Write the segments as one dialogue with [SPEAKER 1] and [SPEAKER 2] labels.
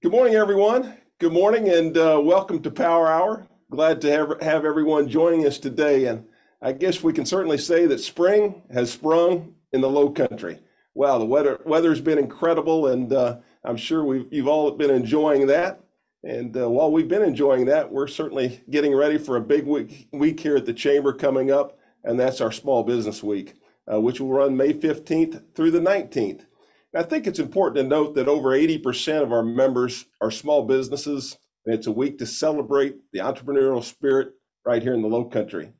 [SPEAKER 1] Good morning, everyone. Good morning and welcome to Power Hour. Glad to have everyone joining us today. And I guess we can certainly say that spring has sprung in the Low Country. Wow, the weather's been incredible, and I'm sure you've all been enjoying that. And while we've been enjoying that, we're certainly getting ready for a big week here at the Chamber coming up, and that's our Small Business Week, which will run May 15th through the 19th. I think it's important to note that over 80% of our members are small businesses, and it's a week to celebrate the entrepreneurial spirit right here in the Low Country.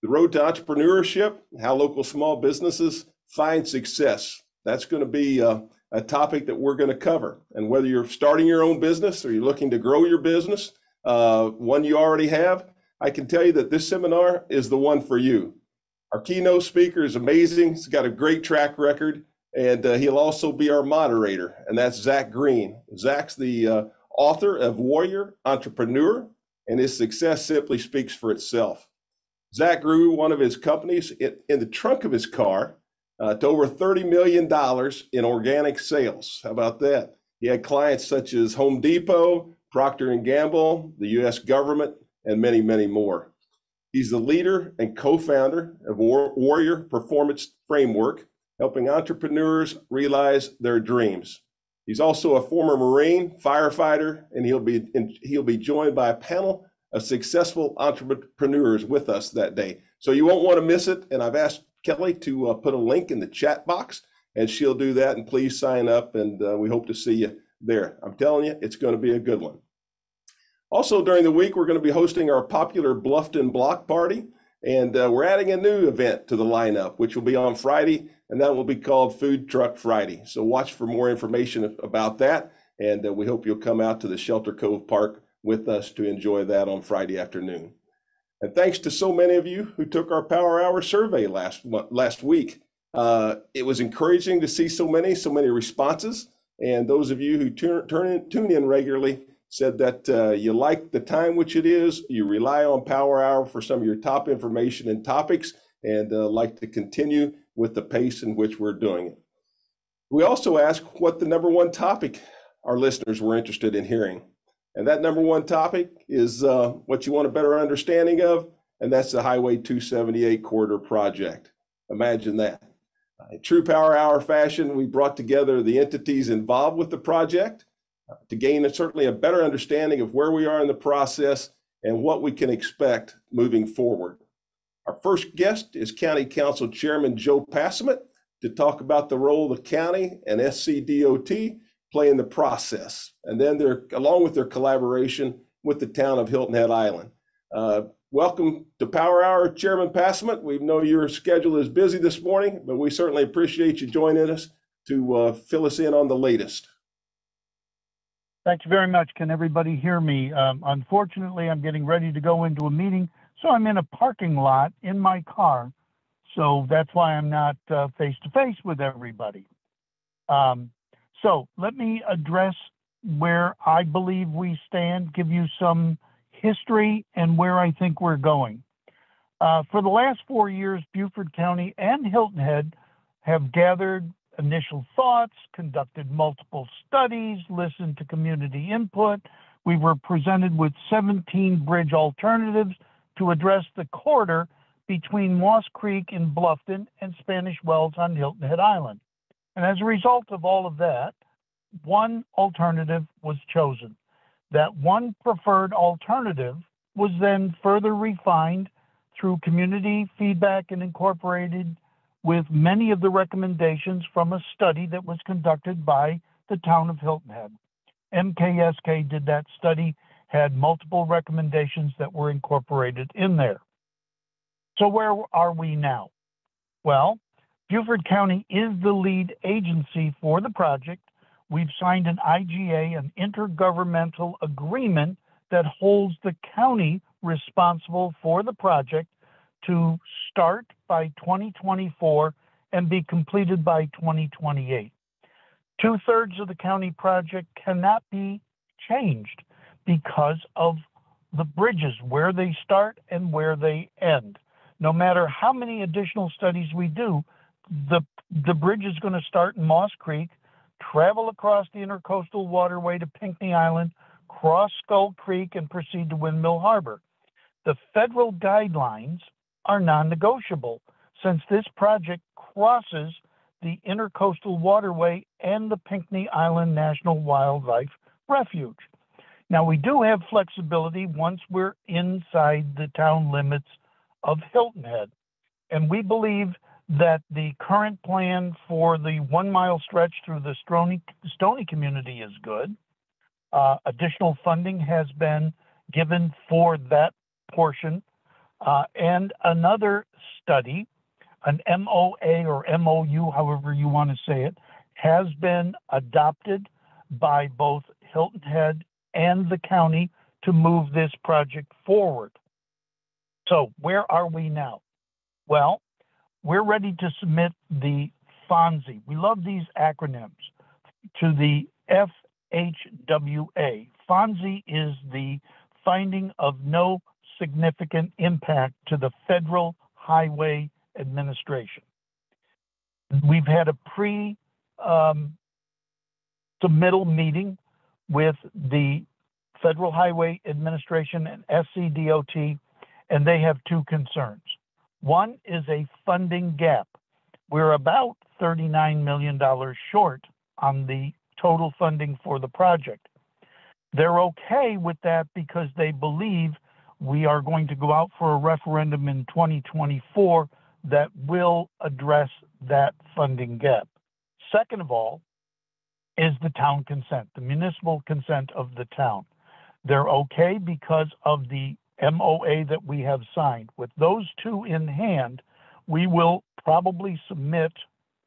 [SPEAKER 1] The road to entrepreneurship, how local small businesses find success. That's going to be a topic that we're going to cover. And whether you're starting your own business or you're looking to grow your business, one you already have, I can tell you that this seminar is the one for you. Our keynote speaker is amazing. He's got a great track record. And he'll also be our moderator, and that's Zach Green. Zach's the author of Warrior Entrepreneur, and his success simply speaks for itself. Zach grew one of his companies in the trunk of his car to over $30 million in organic sales. How about that? He had clients such as Home Depot, Procter & Gamble, the U.S. government, and many, many more. He's the leader and co-founder of Warrior Performance Framework, helping entrepreneurs realize their dreams. He's also a former Marine, firefighter, and he'll be joined by a panel of successful entrepreneurs with us that day. So you won't want to miss it. And I've asked Kelly to put a link in the chat box, and she'll do that. And please sign up, and we hope to see you there. I'm telling you, it's going to be a good one. Also during the week, we're going to be hosting our popular Bluffton Block Party, and we're adding a new event to the lineup, which will be on Friday, and that will be called Food Truck Friday. So watch for more information about that, and we hope you'll come out to the Shelter Cove Park with us to enjoy that on Friday afternoon. And thanks to so many of you who took our Power Hour survey last week. It was encouraging to see so many responses, and those of you who tune in regularly said that you like the time which it is, you rely on Power Hour for some of your top information and topics, and like to continue with the pace in which we're doing it. We also asked what the number one topic our listeners were interested in hearing. And that number one topic is what you want a better understanding of, and that's the Highway 278 corridor project. Imagine that. In true Power Hour fashion, we brought together the entities involved with the project to gain certainly a better understanding of where we are in the process and what we can expect moving forward. Our first guest is County Council Chairman Joe Passiment to talk about the role the county and SCDOT play in the process, and then along with their collaboration with the town of Hilton Head Island. Welcome to Power Hour, Chairman Passiment. We know your schedule is busy this morning, but we certainly appreciate you joining us to fill us in on the latest.
[SPEAKER 2] Thank you very much. Can everybody hear me? Unfortunately, I'm getting ready to go into a meeting, so I'm in a parking lot in my car. So that's why I'm not face-to-face with everybody. So let me address where I believe we stand, give you some history and where I think we're going. For the last 4 years, Beaufort County and Hilton Head have gathered initial thoughts, conducted multiple studies, listened to community input. We were presented with 17 bridge alternatives to address the corridor between Moss Creek in Bluffton and Spanish Wells on Hilton Head Island. And as a result of all of that, one alternative was chosen. That one preferred alternative was then further refined through community feedback and incorporated with many of the recommendations from a study that was conducted by the town of Hilton Head. MKSK did that study, had multiple recommendations that were incorporated in there. So where are we now? Well, Beaufort County is the lead agency for the project. We've signed an IGA, an intergovernmental agreement that holds the county responsible for the project to start by 2024 and be completed by 2028. 2/3 of the county project cannot be changed because of the bridges, where they start and where they end. No matter how many additional studies we do, the bridge is going to start in Moss Creek, travel across the intercoastal waterway to Pinckney Island, cross Skull Creek, and proceed to Windmill Harbor. The federal guidelines are non-negotiable since this project crosses the intercoastal waterway and the Pinckney Island National Wildlife Refuge. Now, we do have flexibility once we're inside the town limits of Hilton Head, and we believe that the current plan for the 1 mile stretch through the Stony community is good. Additional funding has been given for that portion, and another study, an MOA or MOU, however you want to say it, has been adopted by both Hilton Head and the county to move this project forward. So where are we now? Well, we're ready to submit the FONSI. We love these acronyms, to the FHWA. FONSI is the finding of no significant impact to the Federal Highway Administration. We've had a pre-submittal meeting with the Federal Highway Administration and SCDOT, and they have two concerns. One is a funding gap. We're about $39 million short on the total funding for the project. They're okay with that because they believe we are going to go out for a referendum in 2024 that will address that funding gap. Second of all is the town consent, the municipal consent of the town. They're okay because of the MOA that we have signed. With those two in hand, we will probably submit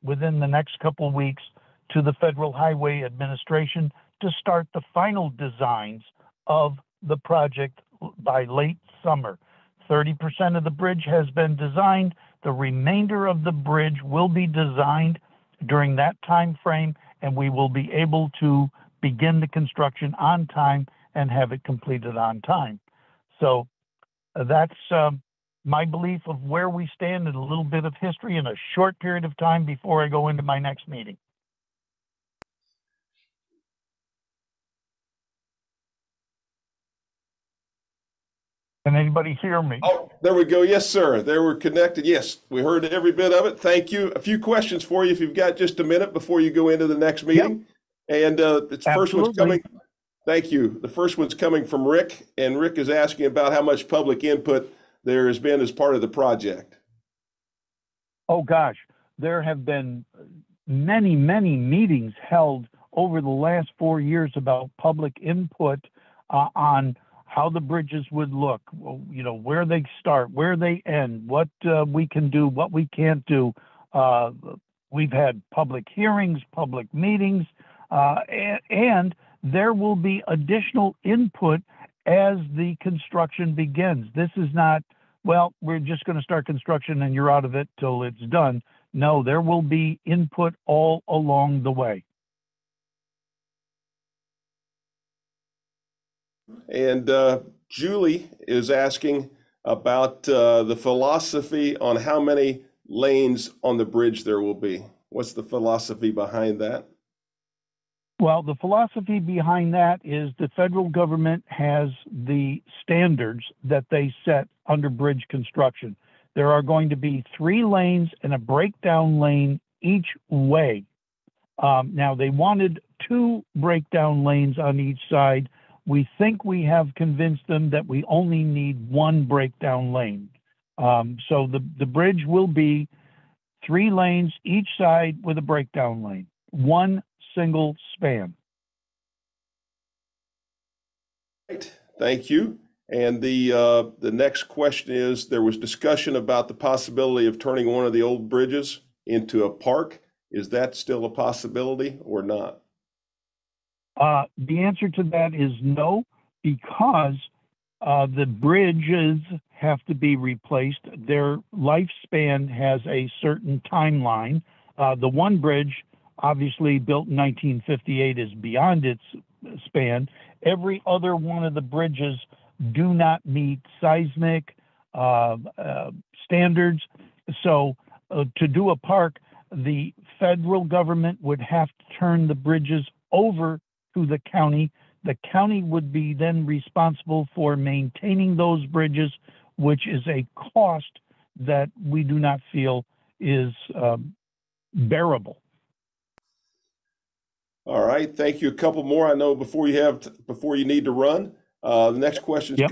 [SPEAKER 2] within the next couple of weeks to the Federal Highway Administration to start the final designs of the project by late summer. 30% of the bridge has been designed. The remainder of the bridge will be designed during that time frame, and we will be able to begin the construction on time and have it completed on time. So that's my belief of where we stand and a little bit of history in a short period of time before I go into my next meeting. Can anybody hear me?
[SPEAKER 1] Oh, there we go. Yes, sir. There we're connected. Yes, we heard every bit of it. Thank you. A few questions for you if you've got just a minute before you go into the next meeting. Yep. And the first one's coming. Thank you. The first one's coming from Rick, and Rick is asking about how much public input there has been as part of the project.
[SPEAKER 2] Oh, gosh. There have been many, many meetings held over the last 4 years about public input on how the bridges would look, you know, where they start, where they end, what we can do, what we can't do. We've had public hearings, public meetings, and there will be additional input as the construction begins. This is not, well, we're just going to start construction and you're out of it till it's done. No, there will be input all along the way.
[SPEAKER 1] And Julie is asking about the philosophy on how many lanes on the bridge there will be. What's the philosophy behind that?
[SPEAKER 2] Well, the philosophy behind that is the federal government has the standards that they set under bridge construction. There are going to be 3 lanes and a breakdown lane each way. Now, they wanted 2 breakdown lanes on each side. We think we have convinced them that we only need 1 breakdown lane. So the bridge will be 3 lanes each side with a breakdown lane, 1 single span.
[SPEAKER 1] Right. Thank you. And the next question is, there was discussion about the possibility of turning one of the old bridges into a park. Is that still a possibility or not?
[SPEAKER 2] The answer to that is no, because the bridges have to be replaced. Their lifespan has a certain timeline. The one bridge, obviously built in 1958, is beyond its span. Every other one of the bridges do not meet seismic standards. So to do a park, the federal government would have to turn the bridges over to the county. The county would be then responsible for maintaining those bridges, which is a cost that we do not feel is bearable.
[SPEAKER 1] All right, thank you. A couple more. I know before you need to run. The next question is
[SPEAKER 2] Yep.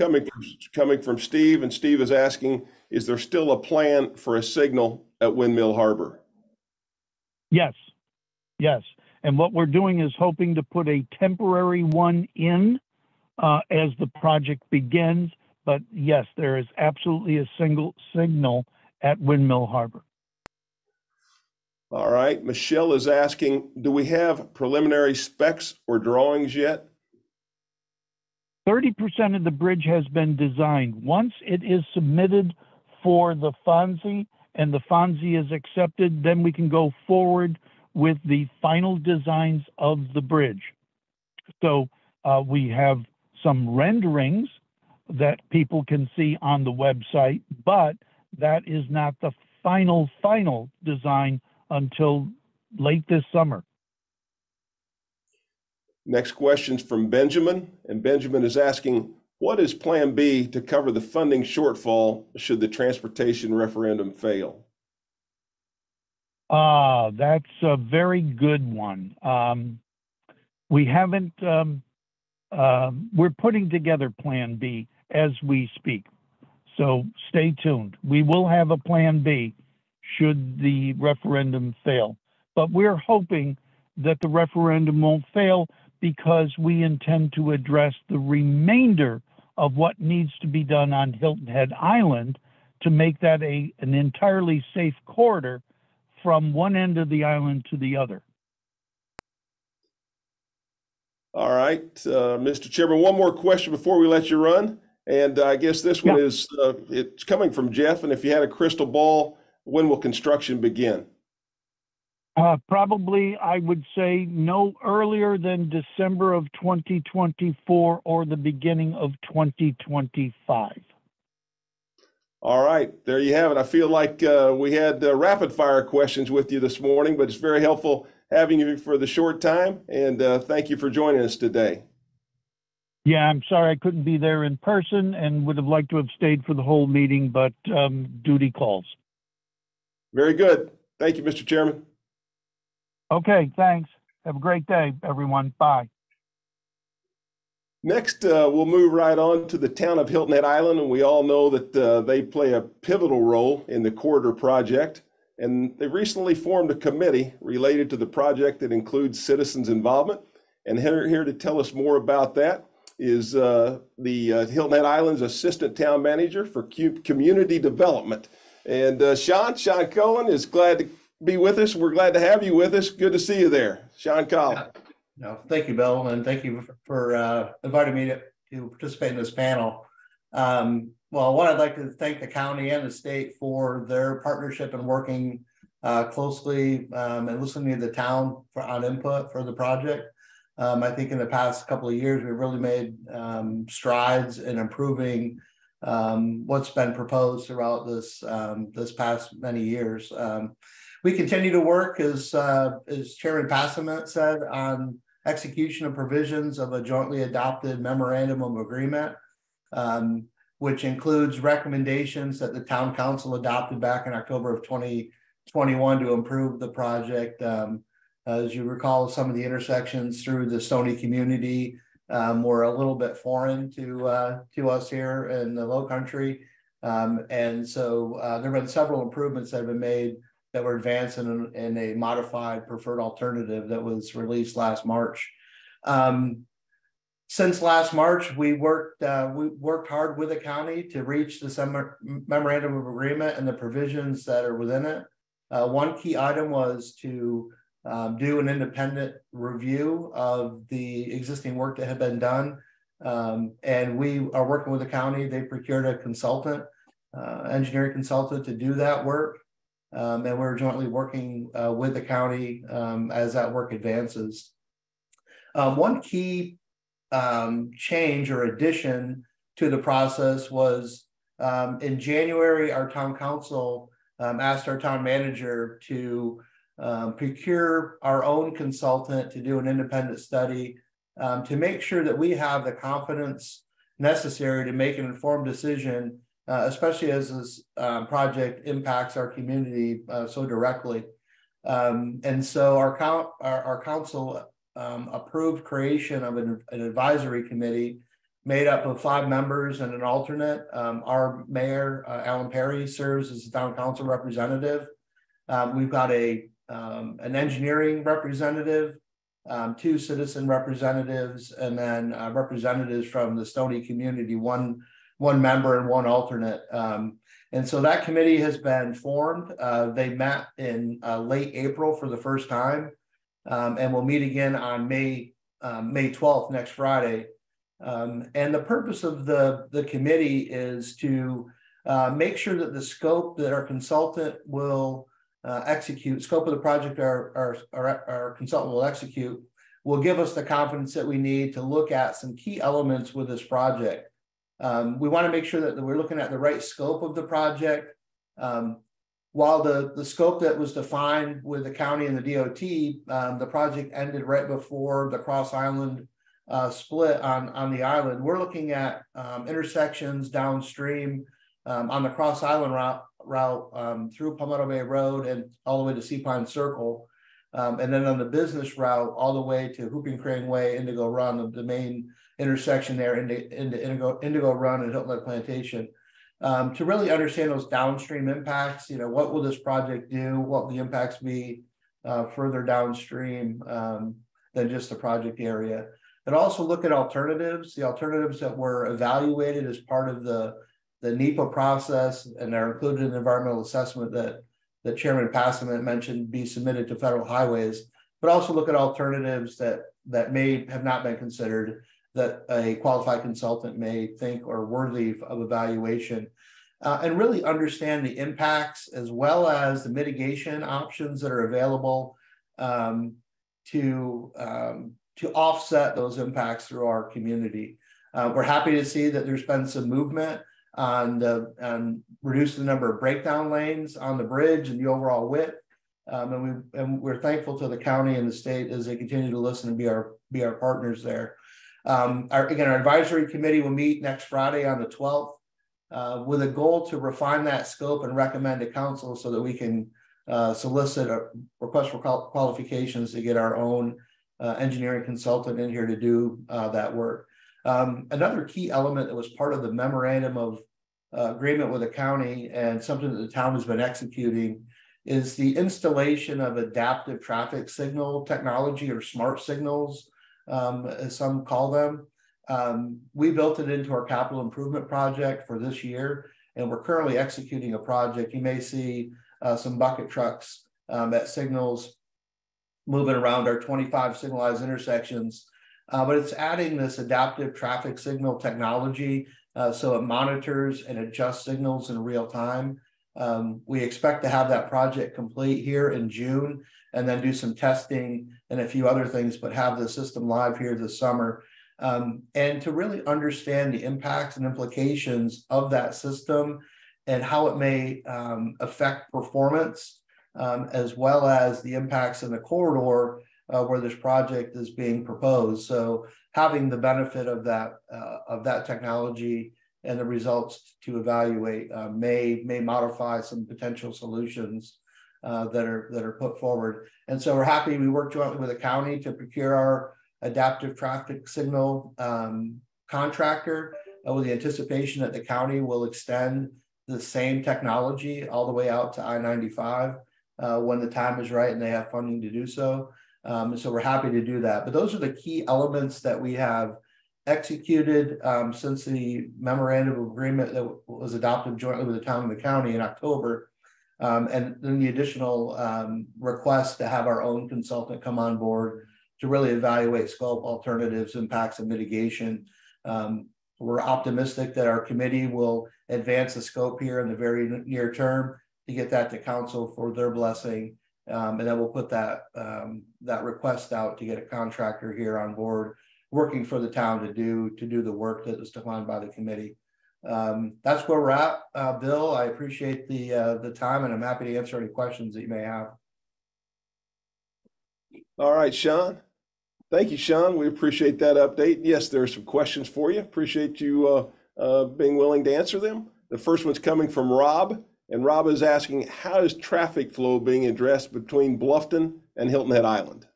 [SPEAKER 1] coming from Steve, and Steve is asking, is there still a plan for a signal at Windmill Harbor?
[SPEAKER 2] Yes, yes. And what we're doing is hoping to put a temporary one in as the project begins. But yes, there is absolutely a single signal at Windmill Harbor.
[SPEAKER 1] All right, Michelle is asking, do we have preliminary specs or drawings yet?
[SPEAKER 2] 30% of the bridge has been designed. Once it is submitted for the FONSI and the FONSI is accepted, then we can go forward with the final designs of the bridge. So we have some renderings that people can see on the website, but that is not the final design until late this summer.
[SPEAKER 1] Next question's from Benjamin, and Benjamin is asking, what is Plan B to cover the funding shortfall should the transportation referendum fail?
[SPEAKER 2] That's a very good one. We haven't, we're putting together Plan B as we speak. So stay tuned. We will have a Plan B should the referendum fail. But we're hoping that the referendum won't fail because we intend to address the remainder of what needs to be done on Hilton Head Island to make that an entirely safe corridor from one end of the island to the other.
[SPEAKER 1] All right, Mr. Chairman, one more question before we let you run. And I guess this one is, it's coming from Jeff. And if you had a crystal ball, when will construction begin?
[SPEAKER 2] Probably, I would say no earlier than December of 2024 or the beginning of 2025.
[SPEAKER 1] All right, there you have it. I feel like we had rapid fire questions with you this morning, but it's very helpful having you for the short time. And thank you for joining us today.
[SPEAKER 2] Yeah, I'm sorry I couldn't be there in person and would have liked to have stayed for the whole meeting, but duty calls.
[SPEAKER 1] Very good. Thank you, Mr. Chairman.
[SPEAKER 2] Okay, thanks. Have a great day, everyone. Bye.
[SPEAKER 1] Next, we'll move right on to the town of Hilton Head Island, and we all know that they play a pivotal role in the corridor project. And they recently formed a committee related to the project that includes citizens' involvement. And here to tell us more about that is the Hilton Head Island's Assistant Town Manager for Community Development. And Shawn Colin is glad to be with us. We're glad to have you with us. Good to see you there. Shawn Colin.
[SPEAKER 3] Yeah. No, thank you, Bill, and thank you for inviting me to participate in this panel. Well, one, I'd like to thank the county and the state for their partnership and working closely and listening to the town on input for the project. I think in the past couple of years, we've really made strides in improving what's been proposed throughout this past many years. We continue to work, as Chairman Passiment said, on execution of provisions of a jointly adopted memorandum of agreement, which includes recommendations that the town council adopted back in October of 2021 to improve the project. As you recall, some of the intersections through the Stony community were a little bit foreign to us here in the Low Country. And so there have been several improvements that have been made that were advanced in a modified preferred alternative that was released last March. Since last March, we worked hard with the county to reach the memorandum of agreement and the provisions that are within it. One key item was to do an independent review of the existing work that had been done. And we are working with the county. They procured a consultant, engineering consultant, to do that work. And we're jointly working with the county as that work advances. One key change or addition to the process was in January, our town council asked our town manager to procure our own consultant to do an independent study to make sure that we have the confidence necessary to make an informed decision, especially as this project impacts our community so directly. And so our council approved creation of an advisory committee made up of 5 members and an alternate. Our mayor, Alan Perry, serves as the town council representative. We've got an engineering representative, 2 citizen representatives, and then representatives from the Stony community, one member and 1 alternate. And so that committee has been formed. They met in late April for the first time, and we'll meet again on May 12th, next Friday. And the purpose of the committee is to make sure that the scope that our consultant will scope of the project our consultant will execute, will give us the confidence that we need to look at some key elements with this project. We want to make sure that we're looking at the right scope of the project. While the scope that was defined with the county and the DOT, the project ended right before the Cross Island split on the island. We're looking at intersections downstream on the Cross Island route through Palmetto Bay Road and all the way to Sea Pine Circle, and then on the business route all the way to Hooping Crane Way, Indigo Run, the main intersection there into Indigo Run and Hilton Plantation, to really understand those downstream impacts. What will this project do? What will the impacts be further downstream than just the project area? And also look at alternatives, the alternatives that were evaluated as part of the NEPA process and are included in the environmental assessment that Chairman Passiment mentioned be submitted to federal highways, but also look at alternatives that may have not been considered that a qualified consultant may think are worthy of evaluation, and really understand the impacts as well as the mitigation options that are available to offset those impacts through our community. We're happy to see that there's been some movement on reducing the number of breakdown lanes on the bridge and the overall width. And we're thankful to the county and the state as they continue to listen and be our partners there. Our advisory committee will meet next Friday on the 12th with a goal to refine that scope and recommend to council so that we can solicit a request for qualifications to get our own engineering consultant in here to do that work. Another key element that was part of the memorandum of agreement with the county and something that the town has been executing is the installation of adaptive traffic signal technology, or smart signals, as some call them. We built it into our capital improvement project for this year, and we're currently executing a project. You may see some bucket trucks at signals moving around our 25 signalized intersections, but it's adding this adaptive traffic signal technology so it monitors and adjusts signals in real time. We expect to have that project complete here in June and then do some testing and a few other things, but have the system live here this summer. And to really understand the impacts and implications of that system and how it may affect performance, as well as the impacts in the corridor where this project is being proposed. So having the benefit of that technology and the results to evaluate may modify some potential solutions that are put forward. And so we're happy we worked jointly with the county to procure our adaptive traffic signal contractor with the anticipation that the county will extend the same technology all the way out to I-95 when the time is right and they have funding to do so. So we're happy to do that. But those are the key elements that we have executed since the memorandum of agreement that was adopted jointly with the town and the county in October. And then the additional request to have our own consultant come on board to really evaluate scope, alternatives, impacts, and mitigation. We're optimistic that our committee will advance the scope here in the very near term to get that to council for their blessing. And then we'll put that request out to get a contractor here on board working for the town to do the work that is defined by the committee. That's where we're at, Bill. I appreciate the time, and I'm happy to answer any questions that you may have.
[SPEAKER 1] All right, Shawn. Thank you, Shawn. We appreciate that update. Yes, there are some questions for you. Appreciate you being willing to answer them. The first one's coming from Rob, and Rob is asking, how is traffic flow being addressed between Bluffton and Hilton Head Island?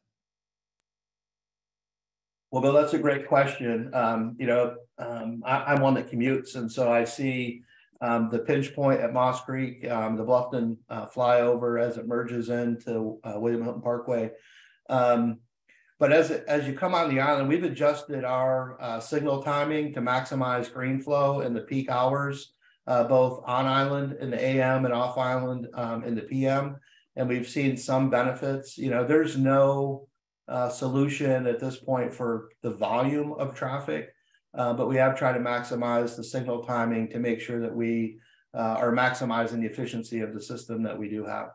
[SPEAKER 3] Well, Bill, that's a great question. I'm one that commutes, and so I see the pinch point at Moss Creek, the Bluffton flyover as it merges into William Hilton Parkway. But as you come on the island, we've adjusted our signal timing to maximize green flow in the peak hours, both on island in the AM and off island in the PM. And we've seen some benefits. There's no solution at this point for the volume of traffic, but we have tried to maximize the signal timing to make sure that we are maximizing the efficiency of the system that we do have.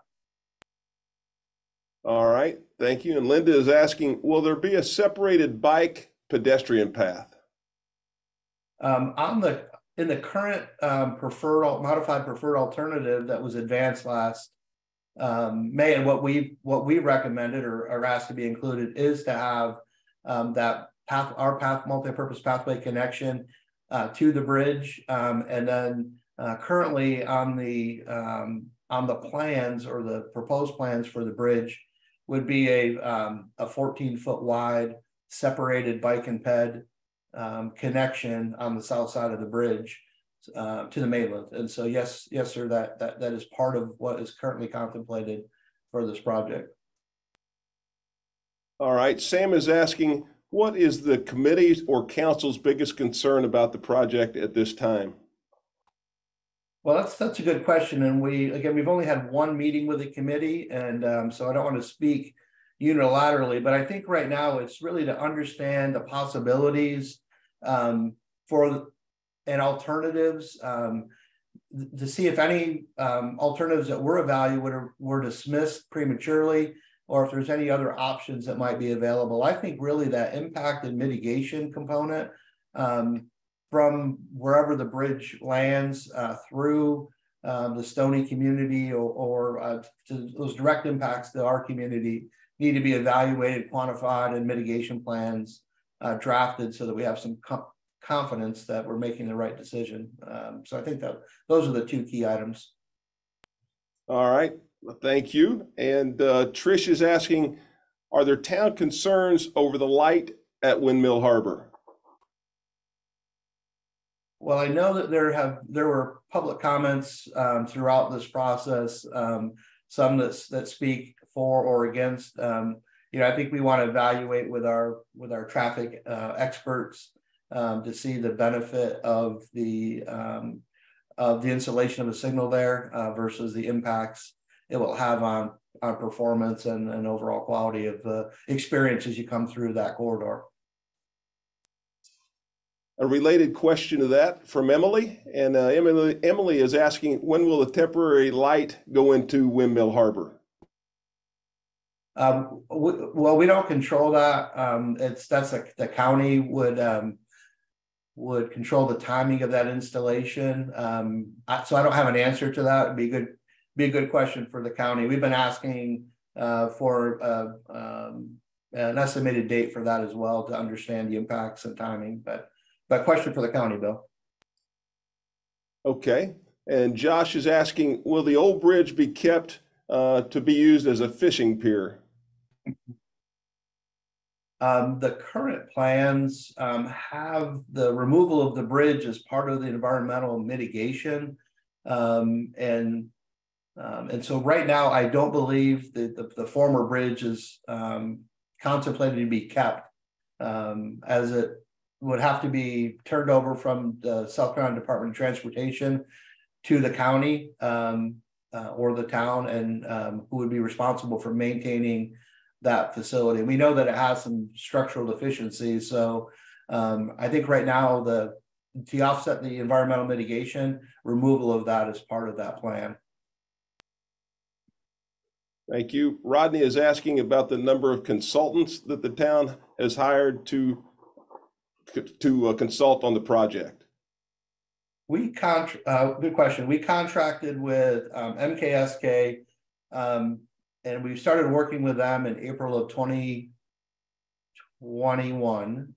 [SPEAKER 1] All right, thank you. And Linda is asking, will there be a separated bike pedestrian path?
[SPEAKER 3] In the current modified preferred alternative that was advanced last May, and what we recommended or asked to be included is to have that multi-purpose pathway connection to the bridge, and then currently on the plans or the proposed plans for the bridge would be a 14-foot wide separated bike and ped connection on the south side of the bridge to the mainland. And so yes, sir, that is part of what is currently contemplated for this project.
[SPEAKER 1] All right, Sam is asking, what is the committee's or council's biggest concern about the project at this time?
[SPEAKER 3] Well, that's a good question. And we've only had one meeting with the committee, and so I don't want to speak unilaterally, but I think right now it's really to understand the possibilities for and alternatives, to see if any alternatives that were evaluated were dismissed prematurely, or if there's any other options that might be available. I think really that impact and mitigation component from wherever the bridge lands through the Stony community or to those direct impacts to our community need to be evaluated, quantified, and mitigation plans drafted so that we have some confidence that we're making the right decision. So I think that those are the two key items.
[SPEAKER 1] All right, well, thank you. And Trish is asking, are there town concerns over the light at Windmill Harbor?
[SPEAKER 3] Well, I know that there were public comments throughout this process, some that speak for or against. I think we want to evaluate with our traffic experts to see the benefit of the installation of a signal there versus the impacts it will have on performance and overall quality of the experience as you come through that corridor.
[SPEAKER 1] A related question to that from Emily, and Emily is asking, when will the temporary light go into Windmill Harbor?
[SPEAKER 3] Well, we don't control that. The county would control the timing of that installation. So I don't have an answer to that. It'd be a good question for the county. We've been asking for an estimated date for that as well to understand the impacts and timing, but question for the county, Bill.
[SPEAKER 1] Okay. And Josh is asking, will the old bridge be kept to be used as a fishing pier?
[SPEAKER 3] The current plans have the removal of the bridge as part of the environmental mitigation. And so right now, I don't believe that the former bridge is contemplated to be kept, as it would have to be turned over from the South Carolina Department of Transportation to the county or the town, and who would be responsible for maintaining that facility. We know that it has some structural deficiencies, so I think right now to offset the environmental mitigation, removal of that is part of that plan.
[SPEAKER 1] Thank you. Rodney is asking about the number of consultants that the town has hired to consult on the project.
[SPEAKER 3] Good question. We contracted with MKSK and we started working with them in April of 2021,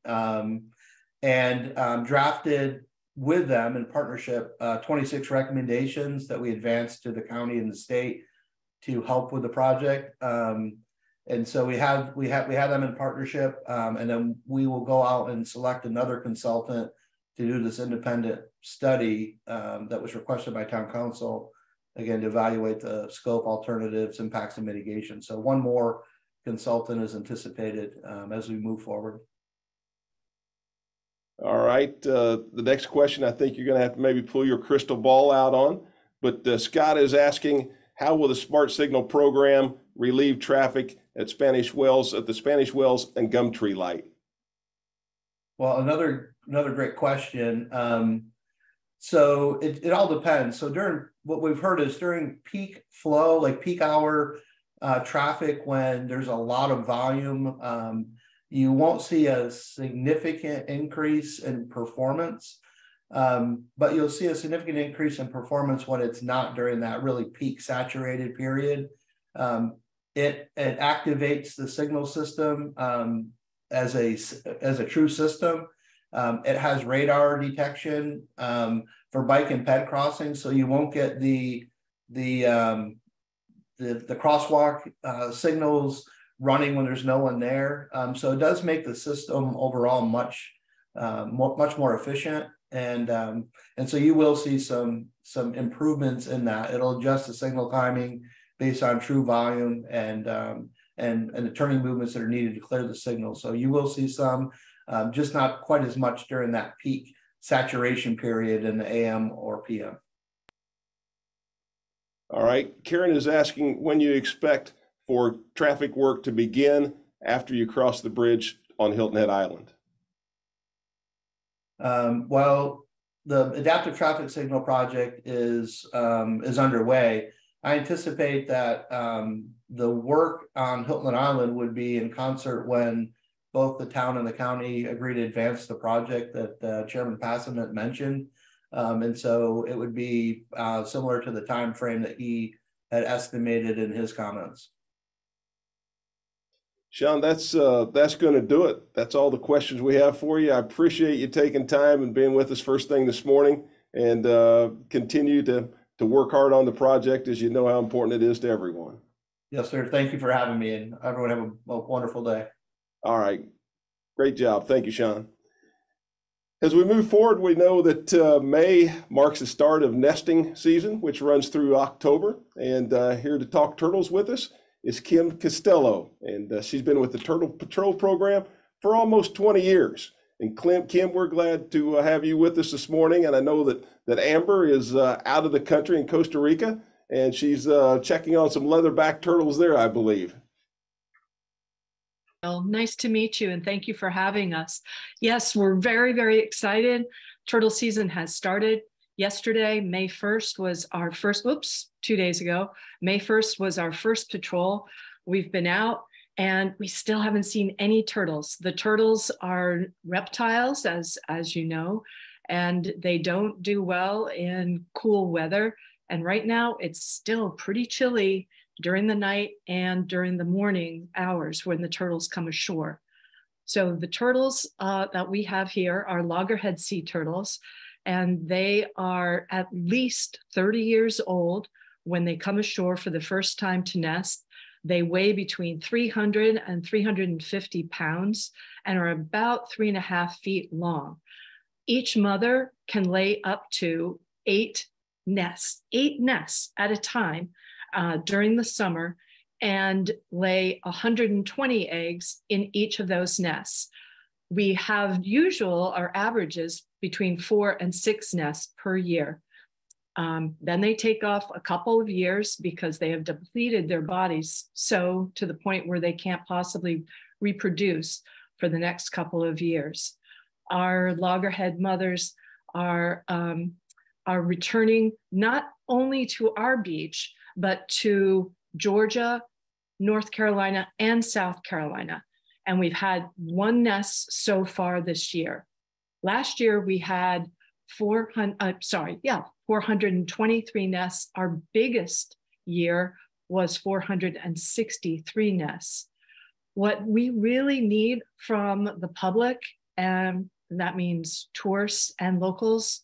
[SPEAKER 3] and drafted with them in partnership 26 recommendations that we advanced to the county and the state to help with the project. And so we have them in partnership, and then we will go out and select another consultant to do this independent study that was requested by town council, again, to evaluate the scope, alternatives, impacts, and mitigation. So one more consultant is anticipated as we move forward.
[SPEAKER 1] All right. The next question, I think you're going to have to maybe pull your crystal ball out on, but Scott is asking, how will the Smart Signal program relieve traffic at the Spanish Wells and Gumtree Light?
[SPEAKER 3] Well, another great question. So it all depends. So during what we've heard is during peak flow, like peak hour traffic, when there's a lot of volume, you won't see a significant increase in performance, but you'll see a significant increase in performance when it's not during that really peak saturated period. It activates the signal system as a true system. It has radar detection for bike and ped crossings, so you won't get the crosswalk signals running when there's no one there. So it does make the system overall much more efficient, and so you will see some improvements in that. It'll adjust the signal timing based on true volume and the turning movements that are needed to clear the signal. So you will see some, just not quite as much during that peak saturation period in the AM or PM.
[SPEAKER 1] All right. Karen is asking when you expect for traffic work to begin after you cross the bridge on Hilton Head Island.
[SPEAKER 3] Well, the adaptive traffic signal project is underway. I anticipate that the work on Hilton Head Island would be in concert when both the town and the county agree to advance the project that Chairman Passiment mentioned. And so it would be similar to the time frame that he had estimated in his comments.
[SPEAKER 1] Shawn, that's going to do it. That's all the questions we have for you. I appreciate you taking time and being with us first thing this morning, and continue to work hard on the project, as you know how important it is to everyone.
[SPEAKER 3] Yes, sir. Thank you for having me, and everyone have a wonderful day.
[SPEAKER 1] All right. Great job. Thank you, Shawn. As we move forward, we know that May marks the start of nesting season, which runs through October. And here to talk turtles with us is Kym Castillo. And she's been with the Turtle Patrol program for almost 20 years. And Kym, we're glad to have you with us this morning. And I know that Amber is out of the country in Costa Rica, and she's checking on some leatherback turtles there, I believe.
[SPEAKER 4] Well, nice to meet you, and thank you for having us. Yes, we're very, very excited. Turtle season has started. Yesterday, May 1st was our first, 2 days ago, May 1st was our first patrol. We've been out and we still haven't seen any turtles. The turtles are reptiles, as you know, and they don't do well in cool weather. And right now it's still pretty chilly during the night and during the morning hours when the turtles come ashore. So the turtles that we have here are loggerhead sea turtles, and they are at least 30 years old when they come ashore for the first time to nest. They weigh between 300 and 350 pounds and are about 3.5 feet long. Each mother can lay up to 8 nests at a time during the summer, and lay 120 eggs in each of those nests. We have our averages between 4 and 6 nests per year. Then they take off a couple of years because they have depleted their bodies so to the point where they can't possibly reproduce for the next couple of years. Our loggerhead mothers are returning not only to our beach, but to Georgia, North Carolina, and South Carolina. And we've had 1 nest so far this year. Last year, we had 423 nests, our biggest year was 463 nests. What we really need from the public, and that means tourists and locals,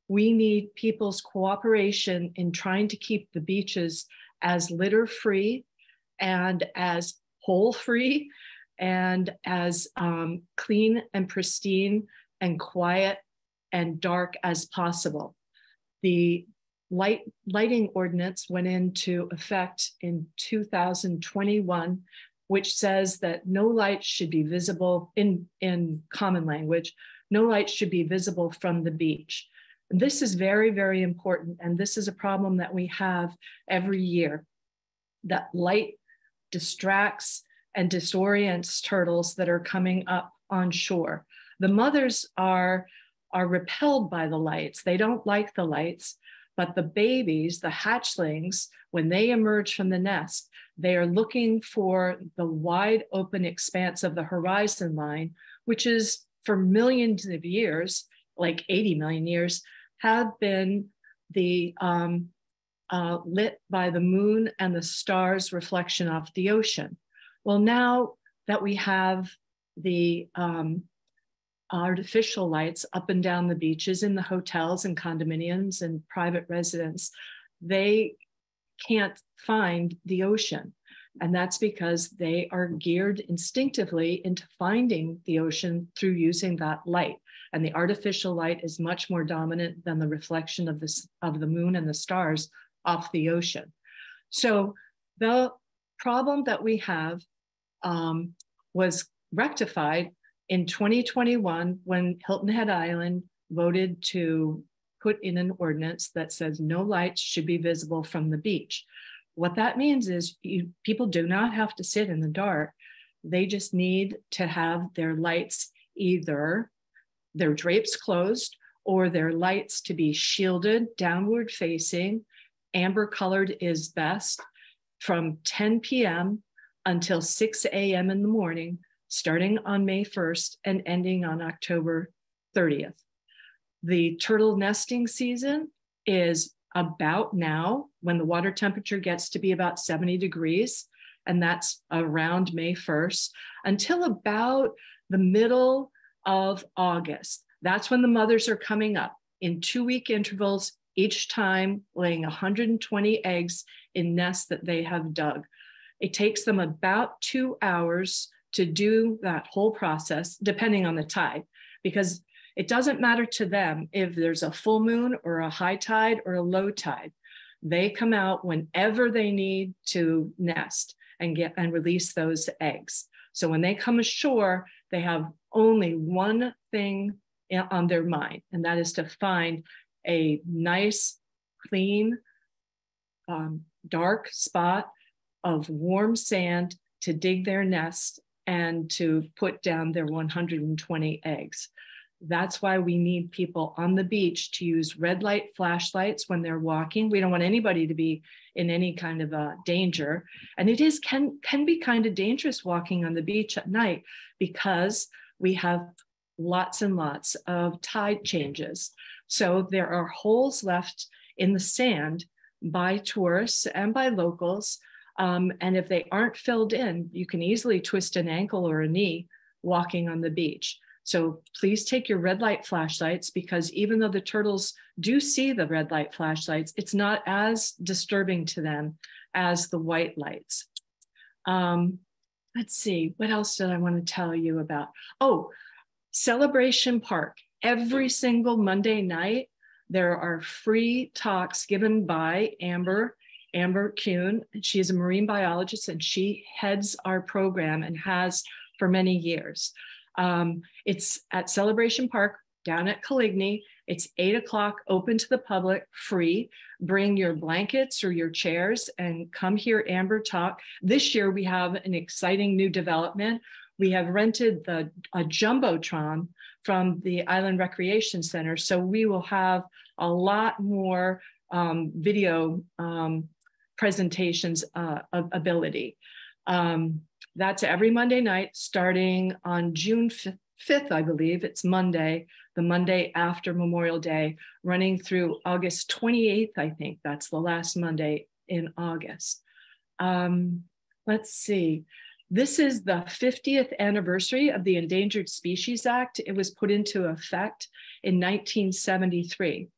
[SPEAKER 4] we need people's cooperation in trying to keep the beaches as litter-free and as hole-free and as clean and pristine and quiet and dark as possible. The lighting ordinance went into effect in 2021, which says that no lights should be visible in common language, no lights should be visible from the beach. And this is very, very important. And this is a problem that we have every year, that light distracts and disorients turtles that are coming up on shore. The mothers are repelled by the lights. They don't like the lights, but the babies, the hatchlings, when they emerge from the nest, they are looking for the wide open expanse of the horizon line, which is for millions of years, like 80 million years, have been the lit by the moon and the stars' reflection off the ocean. Well, now that we have the artificial lights up and down the beaches in the hotels and condominiums and private residents, they can't find the ocean. And that's because they are geared instinctively into finding the ocean through using that light. And the artificial light is much more dominant than the reflection of the moon and the stars off the ocean. So the problem that we have was rectified in 2021 when Hilton Head Island voted to put in an ordinance that says no lights should be visible from the beach. What that means is people do not have to sit in the dark. They just need to have their lights, either their drapes closed or their lights to be shielded, downward facing. Amber colored is best, from 10 p.m. until 6 a.m. in the morning, starting on May 1st and ending on October 30th. The turtle nesting season is about now, when the water temperature gets to be about 70 degrees, and that's around May 1st, until about the middle of August. That's when the mothers are coming up in 2-week intervals, each time laying 120 eggs in nests that they have dug. It takes them about 2 hours to do that whole process, depending on the tide, because it doesn't matter to them if there's a full moon or a high tide or a low tide. They come out whenever they need to nest and release those eggs. So when they come ashore, they have only one thing on their mind, and that is to find a nice, clean, dark spot of warm sand to dig their nest and to put down their 120 eggs. That's why we need people on the beach to use red light flashlights when they're walking. We don't want anybody to be in any kind of danger. And it can be kind of dangerous walking on the beach at night because we have lots and lots of tide changes. So there are holes left in the sand by tourists and by locals. And if they aren't filled in, you can easily twist an ankle or a knee walking on the beach. So please take your red light flashlights, because even though the turtles do see the red light flashlights, it's not as disturbing to them as the white lights. Let's see, what else did I want to tell you about? Oh, Celebration Park. Every single Monday night, there are free talks given by Amber Kuhn. She is a marine biologist and she heads our program and has for many years. It's at Celebration Park down at Coligny. It's 8 o'clock, open to the public, free. Bring your blankets or your chairs and come hear Amber talk. This year we have an exciting new development. We have rented a Jumbotron from the Island Recreation Center. So we will have a lot more video presentations ability. That's every Monday night, starting on June 5th, I believe. It's Monday, the Monday after Memorial Day, running through August 28th, I think. That's the last Monday in August. Let's see. This is the 50th anniversary of the Endangered Species Act. It was put into effect in 1973.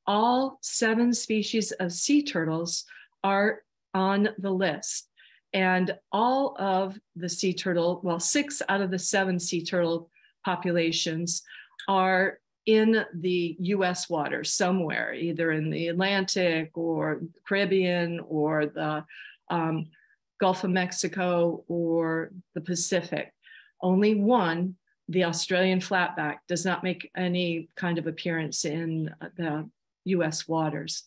[SPEAKER 4] All 7 species of sea turtles are on the list. And all of the sea turtle, well, 6 out of the 7 sea turtle populations are in the US waters somewhere, either in the Atlantic or Caribbean or the Gulf of Mexico or the Pacific. Only one, the Australian flatback, does not make any kind of appearance in the US waters.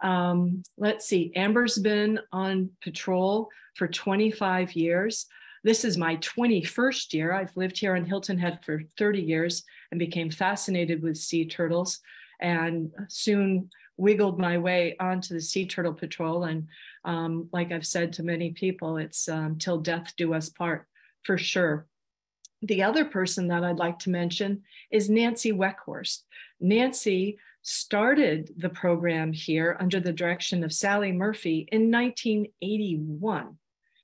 [SPEAKER 4] Let's see, Amber's been on patrol for 25 years. This is my 21st year. I've lived here in Hilton Head for 30 years and became fascinated with sea turtles, and soon wiggled my way onto the Sea Turtle Patrol. And like I've said to many people, it's till death do us part, for sure. The other person that I'd like to mention is Nancy Weckhorst. Nancy started the program here under the direction of Sally Murphy in 1981.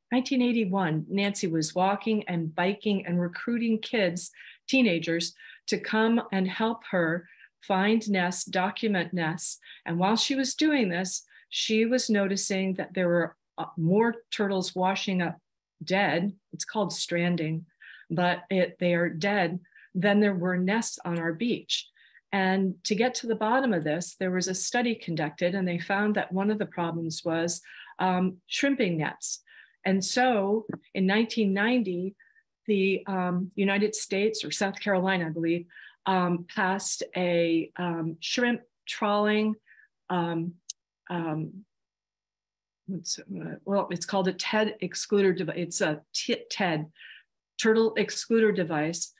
[SPEAKER 4] 1981, Nancy was walking and biking and recruiting kids, teenagers, to come and help her find nests, document nests. And while she was doing this, she was noticing that there were more turtles washing up dead. It's called stranding, but they are dead than there were nests on our beach. And to get to the bottom of this, there was a study conducted, and they found that one of the problems was shrimping nets. And so in 1990, the United States, or South Carolina, I believe, passed a shrimp trawling, it's called a TED excluder device. It's a TED, turtle excluder device,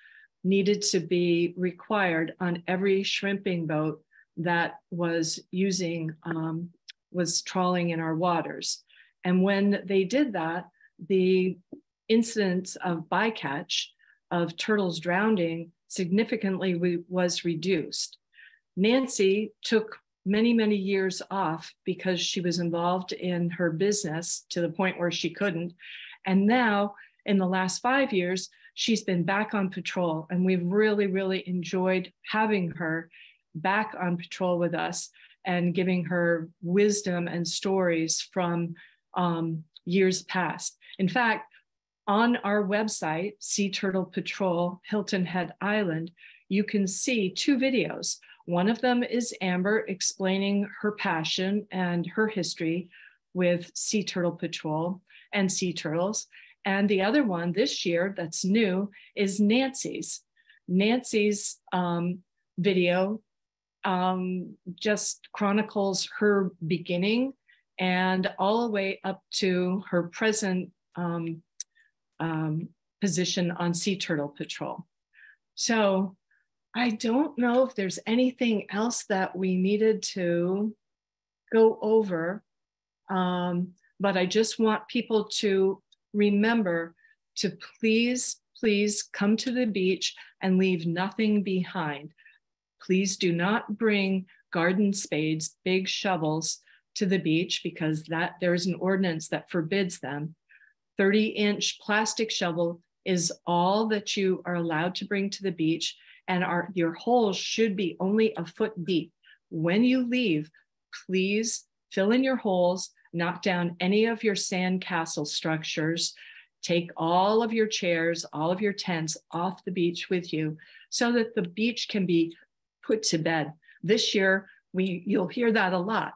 [SPEAKER 4] needed to be required on every shrimping boat that was trawling in our waters. And when they did that, the incidence of bycatch, of turtles drowning, significantly was reduced. Nancy took many, many years off because she was involved in her business to the point where she couldn't. And now, in the last 5 years, she's been back on patrol, and we've really, really enjoyed having her back on patrol with us and giving her wisdom and stories from years past. In fact, on our website, Sea Turtle Patrol Hilton Head Island, you can see 2 videos. One of them is Amber explaining her passion and her history with Sea Turtle Patrol and sea turtles. And the other one this year that's new is Nancy's. Nancy's video just chronicles her beginning and all the way up to her present position on Sea Turtle Patrol. So I don't know if there's anything else that we needed to go over, but I just want people to remember to please come to the beach and leave nothing behind. Please do not bring garden spades, big shovels to the beach, because there is an ordinance that forbids them. 30-inch plastic shovel is all that you are allowed to bring to the beach, and your holes should be only a foot deep. When you leave, please fill in your holes, knock down any of your sand castle structures, take all of your chairs, all of your tents off the beach with you so that the beach can be put to bed. This year, you'll hear that a lot.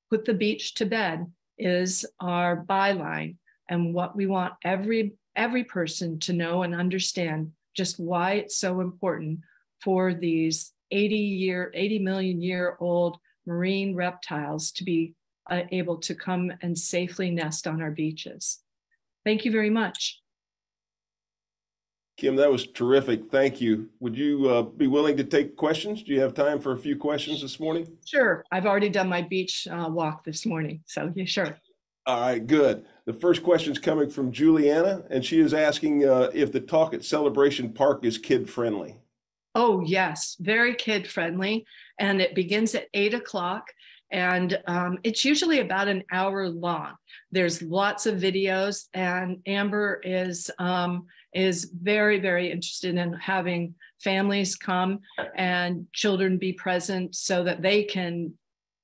[SPEAKER 4] Put the beach to bed is our byline, and what we want every person to know and understand just why it's so important for these 80 million year old marine reptiles to be able to come and safely nest on our beaches. Thank you very much.
[SPEAKER 1] Kym, that was terrific. Thank you. Would you be willing to take questions? Do you have time for a few questions this morning?
[SPEAKER 4] Sure. I've already done my beach walk this morning. So yeah, sure.
[SPEAKER 1] All right, good. The first question is coming from Juliana, and she is asking if the talk at Celebration Park is kid friendly.
[SPEAKER 4] Oh, yes. Very kid friendly. And it begins at 8 o'clock. And it's usually about an hour long. There's lots of videos, and Amber is very, very interested in having families come and children be present so that they can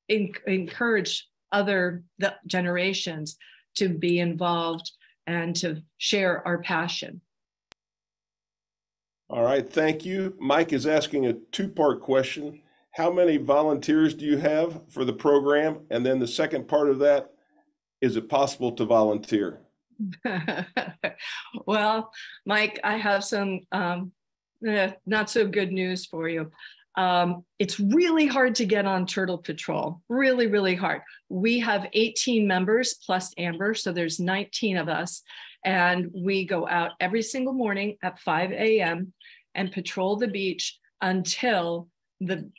[SPEAKER 4] encourage other generations to be involved and to share our passion.
[SPEAKER 1] All right, thank you. Mike is asking a two-part question. How many volunteers do you have for the program? And then the second part of that, is it possible to volunteer?
[SPEAKER 4] Well, Mike, I have some not so good news for you. It's really hard to get on Turtle Patrol, really, really hard. We have 18 members plus Amber, so there's 19 of us. And we go out every single morning at 5 a.m. and patrol the beach until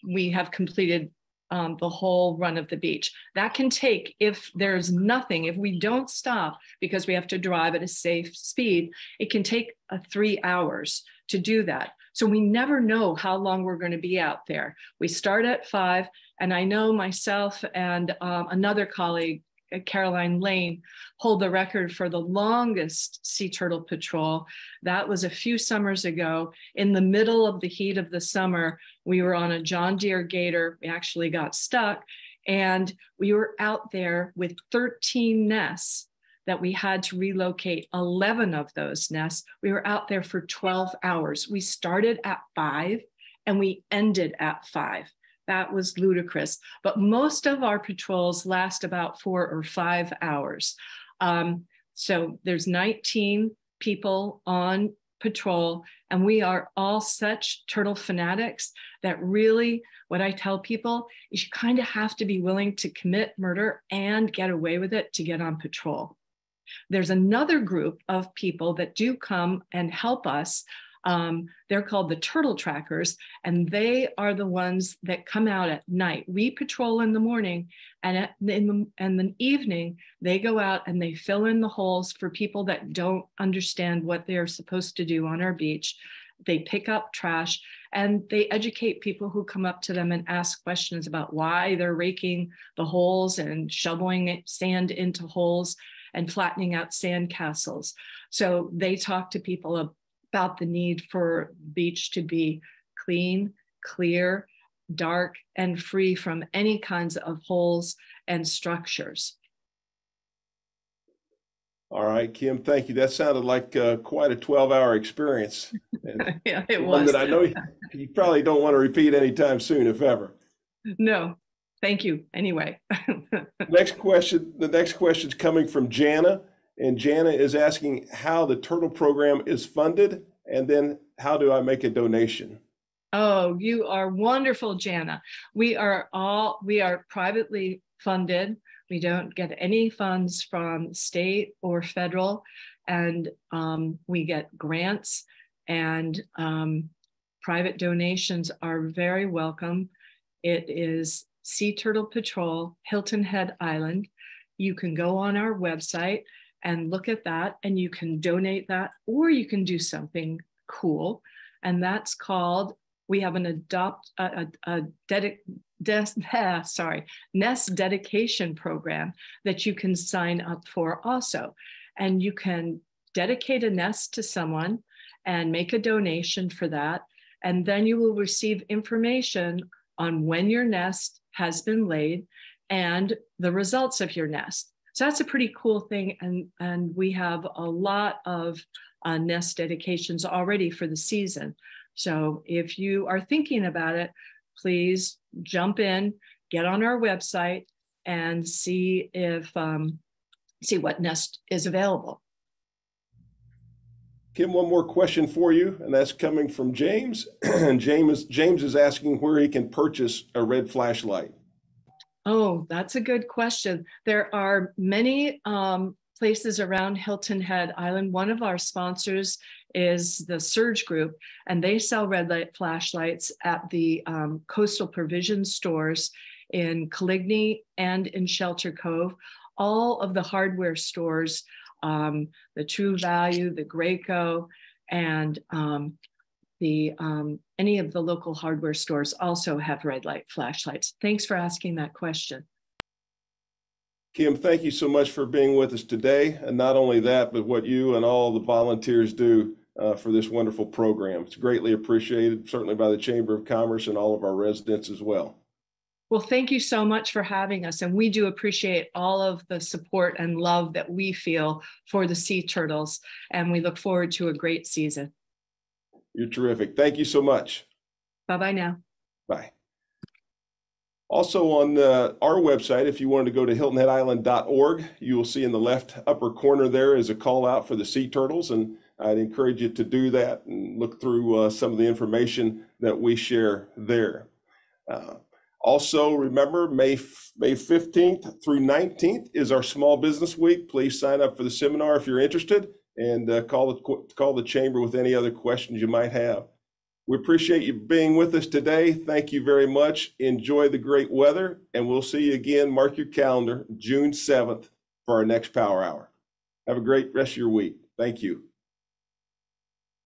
[SPEAKER 4] we have completed the whole run of the beach. That can take, if there's nothing, if we don't stop because we have to drive at a safe speed, it can take 3 hours to do that. So we never know how long we're going to be out there. We start at 5, and I know myself and another colleague, Caroline Lane, hold the record for the longest sea turtle patrol. That was a few summers ago. In the middle of the heat of the summer, we were on a John Deere Gator. We actually got stuck, and we were out there with 13 nests that we had to relocate. 11 of those nests. We were out there for 12 hours. We started at 5 and we ended at 5. That was ludicrous. But most of our patrols last about 4 or 5 hours. So there's 19 people on patrol, and we are all such turtle fanatics that really, what I tell people is you kind of have to be willing to commit murder and get away with it to get on patrol. There's another group of people that do come and help us. They're called the Turtle Trackers, and they are the ones that come out at night. We patrol in the morning, and in the evening, they go out and they fill in the holes for people that don't understand what they're supposed to do on our beach. They pick up trash, and they educate people who come up to them and ask questions about why they're raking the holes and shoveling sand into holes and flattening out sand castles. So they talk to people about the need for beach to be clean, clear, dark, and free from any kinds of holes and structures.
[SPEAKER 1] All right, Kym, thank you. That sounded like quite a 12-hour experience.
[SPEAKER 4] Yeah, it
[SPEAKER 1] one
[SPEAKER 4] was.
[SPEAKER 1] that I know you probably don't want to repeat anytime soon, if ever.
[SPEAKER 4] No, thank you anyway.
[SPEAKER 1] The next question is coming from Jana, and Jana is asking how the Turtle program is funded, and then how do I make a donation?
[SPEAKER 4] Oh, you are wonderful, Jana. We are privately funded. We don't get any funds from state or federal, and we get grants, and private donations are very welcome. It is Sea Turtle Patrol, Hilton Head Island. You can go on our website and look at that, and you can donate that, or you can do something cool, and that's called, we have an nest dedication program that you can sign up for also. And you can dedicate a nest to someone and make a donation for that. And then you will receive information on when your nest has been laid and the results of your nest. So that's a pretty cool thing. And we have a lot of nest dedications already for the season. So if you are thinking about it, please jump in, get on our website, and see what nest is available.
[SPEAKER 1] Kym, one more question for you, and that's coming from James. And James is asking where he can purchase a red flashlight.
[SPEAKER 4] Oh, that's a good question. There are many places around Hilton Head Island. One of our sponsors is the Surge Group, and they sell red light flashlights at the coastal provision stores in Coligny and in Shelter Cove. All of the hardware stores, the True Value, the Graco, and any of the local hardware stores also have red light flashlights. Thanks for asking that question.
[SPEAKER 1] Kym, thank you so much for being with us today. And not only that, but what you and all the volunteers do for this wonderful program. It's greatly appreciated, certainly by the Chamber of Commerce and all of our residents as well.
[SPEAKER 4] Well, thank you so much for having us. And we do appreciate all of the support and love that we feel for the sea turtles. And we look forward to a great season.
[SPEAKER 1] You're terrific. Thank you so much.
[SPEAKER 4] Bye-bye now.
[SPEAKER 1] Bye. Also on our website, if you wanted to go to hiltonheadisland.org, you will see in the left upper corner there is a call out for the sea turtles. And I'd encourage you to do that and look through some of the information that we share there. Also, remember, May 15th through 19th is our Small Business Week. Please sign up for the seminar if you're interested, and call the Chamber with any other questions you might have. We appreciate you being with us today. Thank you very much. Enjoy the great weather, and we'll see you again. Mark your calendar, June 7th for our next Power Hour. Have a great rest of your week. Thank you.